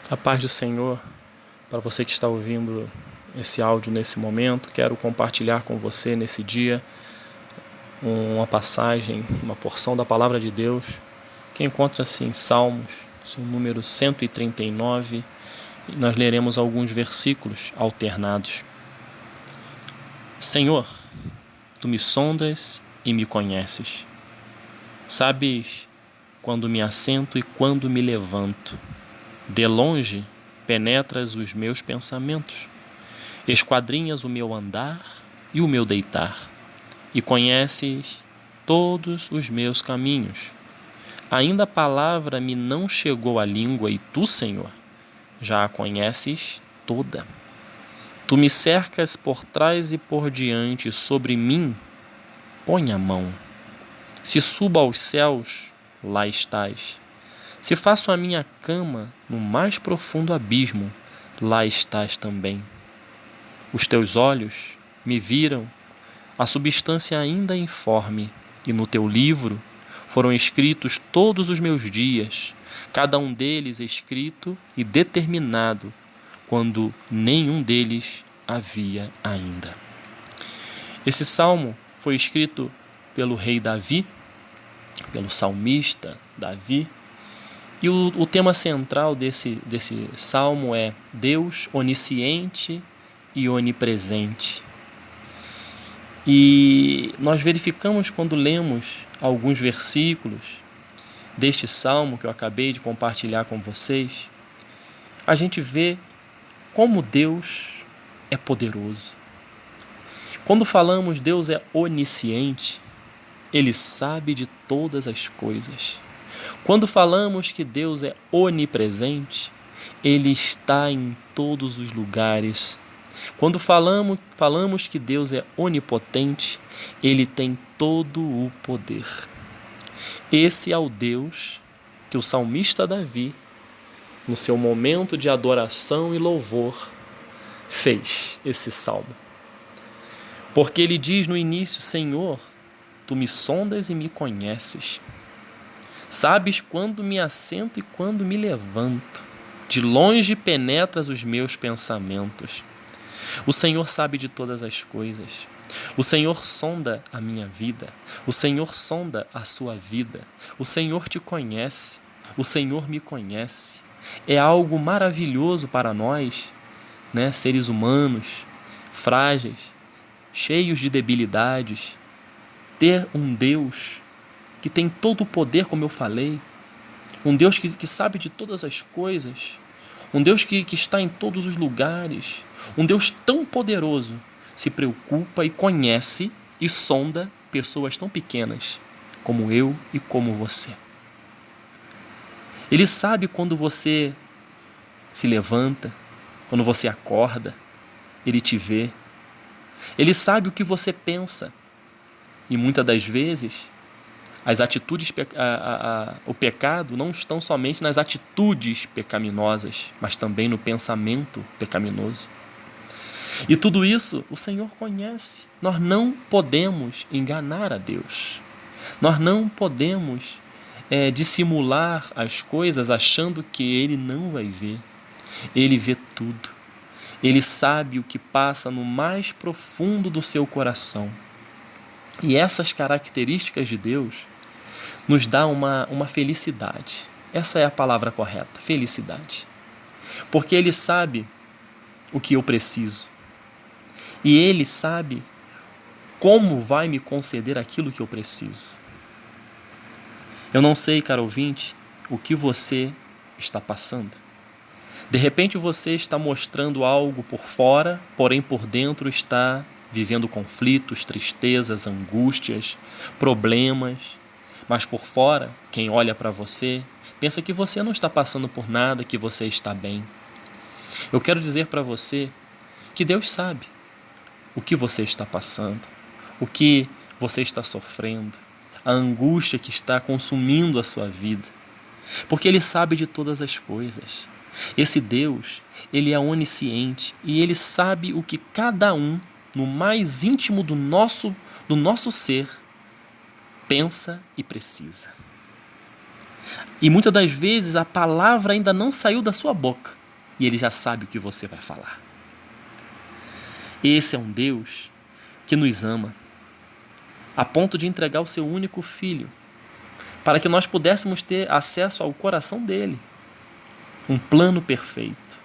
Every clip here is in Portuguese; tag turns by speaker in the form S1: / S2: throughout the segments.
S1: A paz do Senhor, para você que está ouvindo esse áudio nesse momento, quero compartilhar com você nesse dia uma passagem, uma porção da Palavra de Deus que encontra-se em Salmos, número 139, e nós leremos alguns versículos alternados. Senhor, Tu me sondas e me conheces. Sabes quando me assento e quando me levanto. De longe penetras os meus pensamentos, esquadrinhas o meu andar e o meu deitar, e conheces todos os meus caminhos. Ainda a palavra me não chegou à língua, e Tu, Senhor, já a conheces toda. Tu me cercas por trás e por diante, sobre mim põe a mão. Se subo aos céus, lá estás. Se faço a minha cama no mais profundo abismo, lá estás também. Os teus olhos me viram a substância ainda informe, e no teu livro foram escritos todos os meus dias, cada um deles escrito e determinado, quando nenhum deles havia ainda. Esse salmo foi escrito pelo rei Davi, pelo salmista Davi, e o tema central desse salmo é Deus onisciente e onipresente. E nós verificamos quando lemos alguns versículos deste salmo que eu acabei de compartilhar com vocês, a gente vê como Deus é poderoso. Quando falamos Deus é onisciente, Ele sabe de todas as coisas. Quando falamos que Deus é onipresente, Ele está em todos os lugares. Quando falamos que Deus é onipotente, Ele tem todo o poder. Esse é o Deus que o salmista Davi, no seu momento de adoração e louvor, fez esse salmo. Porque ele diz no início: Senhor, Tu me sondas e me conheces. Sabes quando me assento e quando me levanto. De longe penetras os meus pensamentos. O Senhor sabe de todas as coisas. O Senhor sonda a minha vida. O Senhor sonda a sua vida. O Senhor te conhece. O Senhor me conhece. É algo maravilhoso para nós, né, seres humanos, frágeis, cheios de debilidades, ter um Deus que tem todo o poder, como eu falei, um Deus que sabe de todas as coisas, um Deus que está em todos os lugares, um Deus tão poderoso, se preocupa e conhece e sonda pessoas tão pequenas como eu e como você. Ele sabe quando você se levanta, quando você acorda, Ele te vê. Ele sabe o que você pensa. E muitas das vezes, as atitudes, o pecado não estão somente nas atitudes pecaminosas, mas também no pensamento pecaminoso. E tudo isso o Senhor conhece. Nós não podemos enganar a Deus. Nós não podemos dissimular as coisas achando que Ele não vai ver. Ele vê tudo. Ele sabe o que passa no mais profundo do seu coração. E essas características de Deus nos dá uma felicidade. Essa é a palavra correta, felicidade. Porque Ele sabe o que eu preciso. E Ele sabe como vai me conceder aquilo que eu preciso. Eu não sei, caro ouvinte, o que você está passando. De repente você está mostrando algo por fora, porém por dentro está vivendo conflitos, tristezas, angústias, problemas. Mas por fora, quem olha para você, pensa que você não está passando por nada, que você está bem. Eu quero dizer para você que Deus sabe o que você está passando, o que você está sofrendo, a angústia que está consumindo a sua vida. Porque Ele sabe de todas as coisas. Esse Deus, Ele é onisciente e Ele sabe o que cada um, no mais íntimo do nosso ser, pensa e precisa. E muitas das vezes a palavra ainda não saiu da sua boca e Ele já sabe o que você vai falar. Esse é um Deus que nos ama, a ponto de entregar o seu único Filho, para que nós pudéssemos ter acesso ao coração dele. Um plano perfeito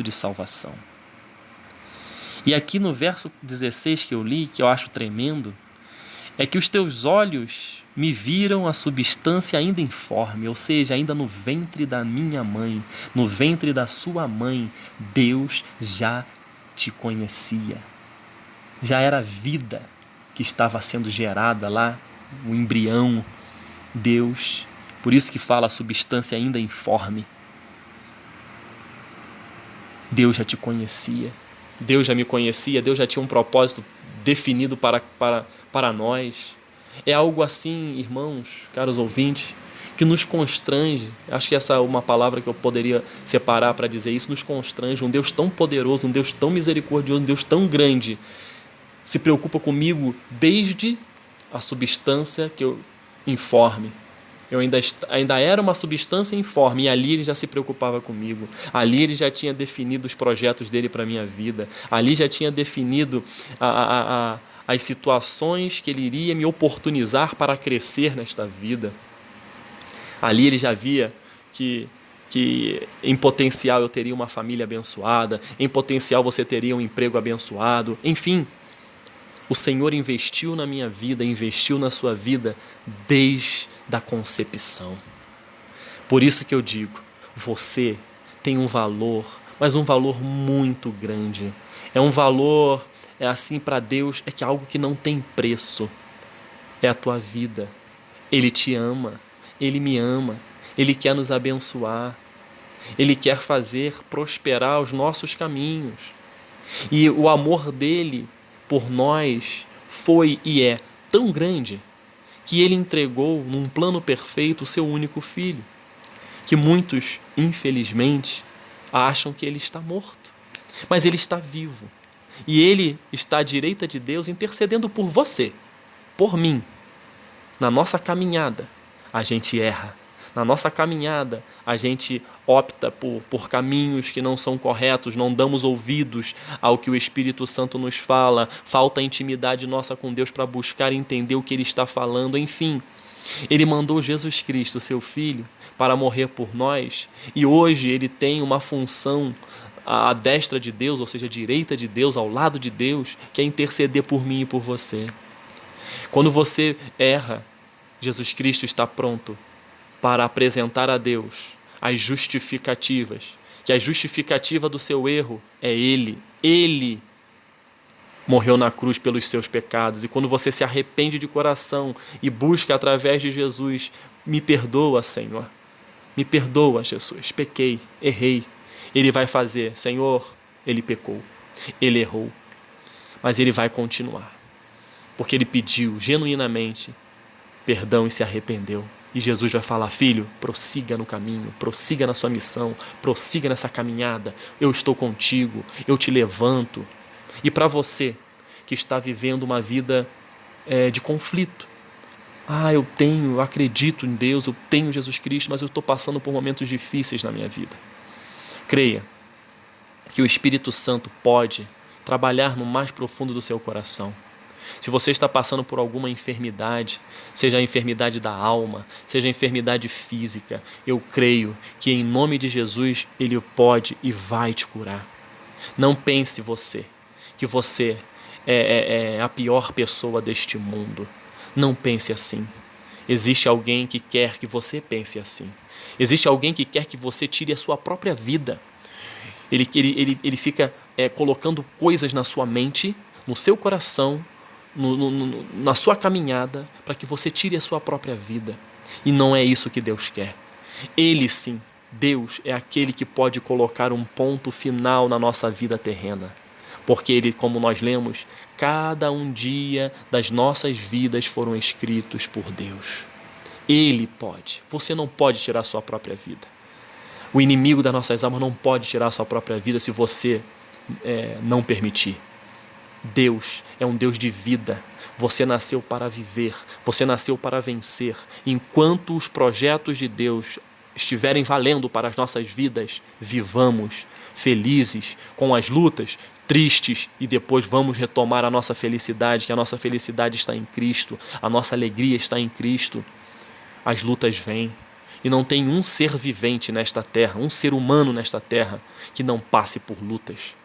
S1: de salvação. E aqui no verso 16 que eu li, que eu acho tremendo, é que os teus olhos me viram a substância ainda informe, ou seja, ainda no ventre da minha mãe, no ventre da sua mãe, Deus já te conhecia. Já era vida que estava sendo gerada lá, o embrião, Deus. Por isso que fala a substância ainda informe. Deus já te conhecia, Deus já me conhecia, Deus já tinha um propósito definido para nós. É algo assim, irmãos, caros ouvintes, que nos constrange. Acho que essa é uma palavra que eu poderia separar para dizer isso. Nos constrange. Um Deus tão poderoso, um Deus tão misericordioso, um Deus tão grande se preocupa comigo desde a substância que eu informe. Eu ainda era uma substância informe e ali ele já se preocupava comigo. Ali ele já tinha definido os projetos dele para a minha vida. Ali já tinha definido as situações que ele iria me oportunizar para crescer nesta vida. Ali ele já via que em potencial eu teria uma família abençoada, em potencial você teria um emprego abençoado, enfim. O Senhor investiu na minha vida, investiu na sua vida desde a concepção. Por isso que eu digo, você tem um valor, mas um valor muito grande. É um valor, assim para Deus, é que é algo que não tem preço. É a tua vida. Ele te ama, Ele me ama, Ele quer nos abençoar, Ele quer fazer prosperar os nossos caminhos. E o amor dEle por nós foi e é tão grande que Ele entregou num plano perfeito o seu único Filho, que muitos, infelizmente, acham que Ele está morto, mas Ele está vivo e Ele está à direita de Deus intercedendo por você, por mim. Na nossa caminhada a gente erra, na nossa caminhada a gente opta por caminhos que não são corretos, não damos ouvidos ao que o Espírito Santo nos fala, falta intimidade nossa com Deus para buscar entender o que Ele está falando, enfim. Ele mandou Jesus Cristo, seu Filho, para morrer por nós e hoje Ele tem uma função à destra de Deus, ou seja, à direita de Deus, ao lado de Deus, que é interceder por mim e por você. Quando você erra, Jesus Cristo está pronto para apresentar a Deus as justificativas, que a justificativa do seu erro é Ele. Ele morreu na cruz pelos seus pecados. E quando você se arrepende de coração e busca através de Jesus, me perdoa, Senhor. Me perdoa, Jesus. Pequei, errei. Ele vai fazer, Senhor, ele pecou, ele errou, mas ele vai continuar, porque ele pediu genuinamente perdão e se arrependeu. E Jesus vai falar, filho, prossiga no caminho, prossiga na sua missão, prossiga nessa caminhada, eu estou contigo, eu te levanto. E para você que está vivendo uma vida de conflito, eu acredito em Deus, eu tenho Jesus Cristo, mas eu estou passando por momentos difíceis na minha vida. Creia que o Espírito Santo pode trabalhar no mais profundo do seu coração. Se você está passando por alguma enfermidade, seja a enfermidade da alma, seja a enfermidade física, eu creio que em nome de Jesus Ele pode e vai te curar. Não pense que você é a pior pessoa deste mundo. Não pense assim. Existe alguém que quer que você pense assim. Existe alguém que quer que você tire a sua própria vida. Ele fica colocando coisas na sua mente, no seu coração, na sua caminhada, para que você tire a sua própria vida. E não é isso que Deus quer. Ele sim, Deus é aquele que pode colocar um ponto final na nossa vida terrena. Porque Ele, como nós lemos, cada um dia das nossas vidas foram escritos por Deus. Ele pode. Você não pode tirar a sua própria vida. O inimigo das nossas almas não pode tirar a sua própria vida se você não permitir. Deus é um Deus de vida. Você nasceu para viver, você nasceu para vencer. Enquanto os projetos de Deus estiverem valendo para as nossas vidas, vivamos felizes com as lutas, tristes, e depois vamos retomar a nossa felicidade, que a nossa felicidade está em Cristo, a nossa alegria está em Cristo. As lutas vêm, e não tem um ser vivente nesta terra, um ser humano nesta terra, que não passe por lutas.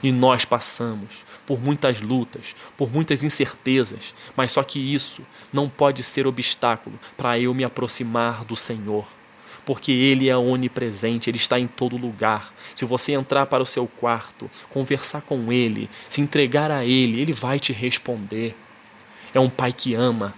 S1: E nós passamos por muitas lutas, por muitas incertezas, mas só que isso não pode ser obstáculo para eu me aproximar do Senhor, porque Ele é onipresente, Ele está em todo lugar. Se você entrar para o seu quarto, conversar com Ele, se entregar a Ele, Ele vai te responder. É um Pai que ama.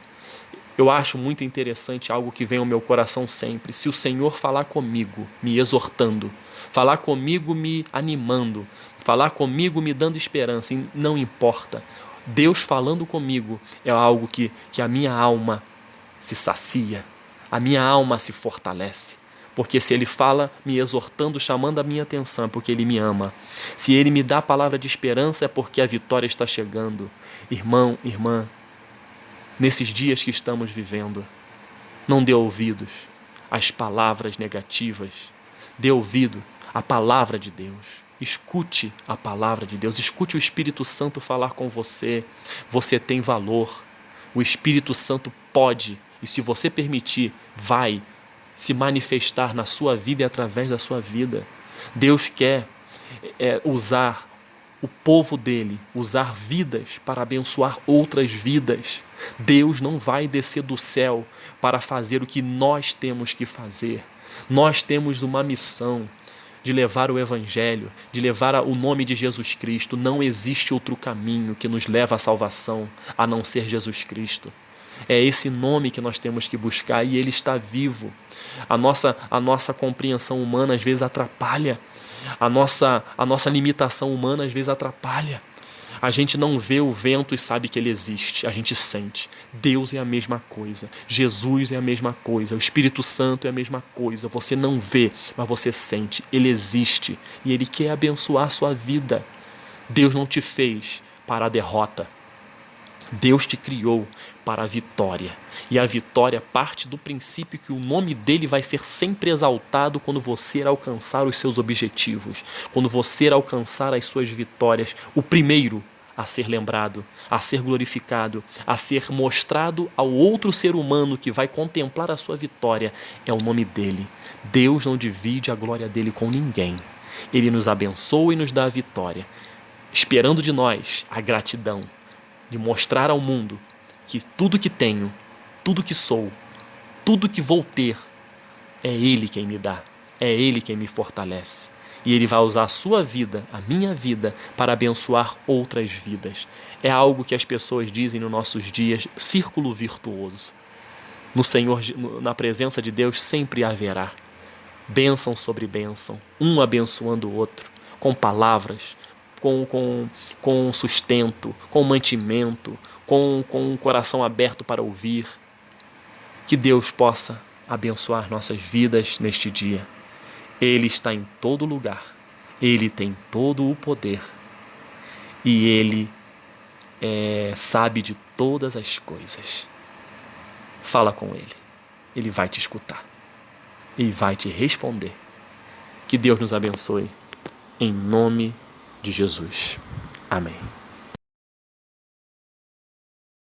S1: Eu acho muito interessante algo que vem ao meu coração sempre. Se o Senhor falar comigo, me exortando, falar comigo me animando, falar comigo me dando esperança, não importa. Deus falando comigo é algo que a minha alma se sacia, a minha alma se fortalece. Porque se Ele fala me exortando, chamando a minha atenção, é porque Ele me ama. Se Ele me dá a palavra de esperança, é porque a vitória está chegando. Irmão, irmã, nesses dias que estamos vivendo, não dê ouvidos às palavras negativas. Dê ouvido à palavra de Deus. Escute a palavra de Deus. Escute o Espírito Santo falar com você. Você tem valor. O Espírito Santo pode, e se você permitir, vai se manifestar na sua vida e através da sua vida. Deus quer usar o povo dele, usar vidas para abençoar outras vidas. Deus não vai descer do céu para fazer o que nós temos que fazer. Nós temos uma missão de levar o Evangelho, de levar o nome de Jesus Cristo. Não existe outro caminho que nos leva à salvação a não ser Jesus Cristo. É esse nome que nós temos que buscar, e Ele está vivo. A nossa compreensão humana às vezes atrapalha. A nossa limitação humana às vezes atrapalha. A gente não vê o vento e sabe que ele existe, a gente sente. Deus é a mesma coisa, Jesus é a mesma coisa, o Espírito Santo é a mesma coisa. Você não vê, mas você sente, Ele existe e Ele quer abençoar a sua vida. Deus não te fez para a derrota, Deus te criou para a vitória. E a vitória parte do princípio que o nome dele vai ser sempre exaltado quando você alcançar os seus objetivos, quando você alcançar as suas vitórias. O primeiro a ser lembrado, a ser glorificado, a ser mostrado ao outro ser humano que vai contemplar a sua vitória é o nome dele. Deus não divide a glória dele com ninguém. Ele nos abençoa e nos dá a vitória, esperando de nós a gratidão, de mostrar ao mundo que tudo que tenho, tudo que sou, tudo que vou ter, é Ele quem me dá, é Ele quem me fortalece. E Ele vai usar a sua vida, a minha vida, para abençoar outras vidas. É algo que as pessoas dizem nos nossos dias, círculo virtuoso. No Senhor, na presença de Deus, sempre haverá bênção sobre bênção, um abençoando o outro, com palavras, com sustento, com mantimento, com um coração aberto para ouvir. Que Deus possa abençoar nossas vidas neste dia. Ele está em todo lugar, Ele tem todo o poder e Ele sabe de todas as coisas. Fala com Ele, Ele vai te escutar e vai te responder. Que Deus nos abençoe, em nome de Jesus. Amém.